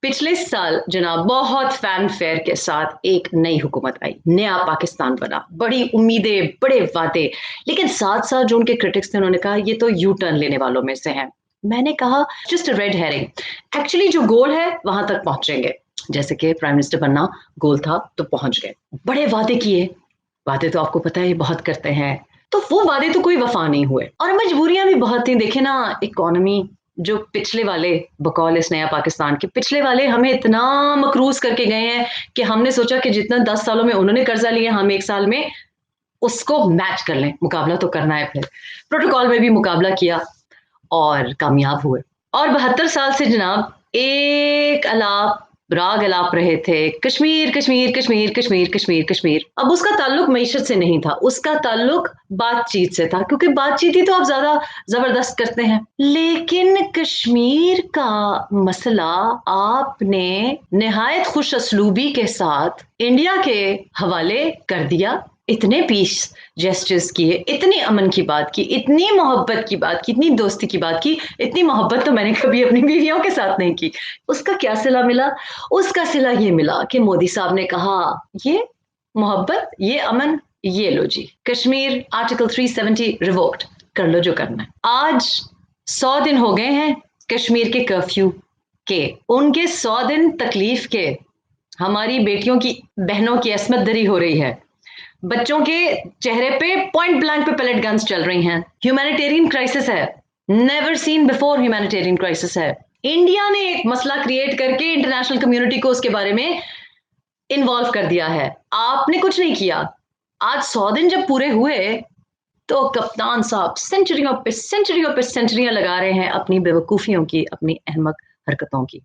पिछले साल जनाब बहुत फैनफेयर के साथ एक नई हुकूमत आई, नया पाकिस्तान बना, बड़ी उम्मीदें, बड़े वादे। लेकिन साथ साथ जो उनके क्रिटिक्स थे उन्होंने कहा ये तो यू टर्न लेने वालों में से है। मैंने कहा जस्ट रेड हेरिंग। एक्चुअली जो गोल है वहां तक पहुंचेंगे। जैसे कि प्राइम मिनिस्टर बनना गोल था तो पहुंच गए। बड़े वादे किए। वादे तो आपको पता है बहुत करते हैं। तो वो वादे तो कोई वफा नहीं हुए और मजबूरियां भी बहुत थी। देखे ना, इकोनॉमी जो पिछले वाले, बकौल इस नया पाकिस्तान के पिछले वाले हमें इतना मकरूज करके गए हैं कि हमने सोचा कि जितना 10 सालों में उन्होंने कर्जा लिया हम एक साल में उसको मैच कर लें। मुकाबला तो करना है। फिर प्रोटोकॉल में भी मुकाबला किया और कामयाब हुए। और 72 साल से जनाब एक अलाप राग अलाप रहे थे, कश्मीर कश्मीर कश्मीर कश्मीर कश्मीर कश्मीर। अब उसका ताल्लुक मईशत से नहीं था, उसका ताल्लुक बातचीत से था, क्योंकि बातचीत ही तो आप ज्यादा जबरदस्त करते हैं। लेकिन कश्मीर का मसला आपने निहायत खुश असलूबी के साथ इंडिया के हवाले कर दिया। इतने पीस जेस्टर्स किए, इतनी अमन की बात की, इतनी मोहब्बत की बात की, इतनी दोस्ती की बात की। इतनी मोहब्बत तो मैंने कभी अपनी बीवियों के साथ नहीं की। उसका क्या सिला मिला? उसका सिला ये मिला कि मोदी साहब ने कहा ये मोहब्बत, ये अमन, ये लो जी, कश्मीर आर्टिकल 370 रिवोक्ड, कर लो जो करना है। आज 100 दिन हो गए हैं कश्मीर के कर्फ्यू के, उनके 100 दिन तकलीफ के। हमारी बेटियों की, बहनों की असमत दरी हो रही है। बच्चों के चेहरे पे पॉइंट ब्लैंक पे पेलेट गन्स चल रही हैं। ह्यूमैनिटेरियन क्राइसिस है, never seen before humanitarian crisis है। इंडिया ने एक मसला क्रिएट करके इंटरनेशनल कम्युनिटी को उसके बारे में इन्वॉल्व कर दिया है। आपने कुछ नहीं किया। आज 100 दिन जब पूरे हुए तो कप्तान साहब सेंचुरियों पे सेंचुरियां लगा रहे हैं अपनी बेवकूफियों की, अपनी अहमक हरकतों की।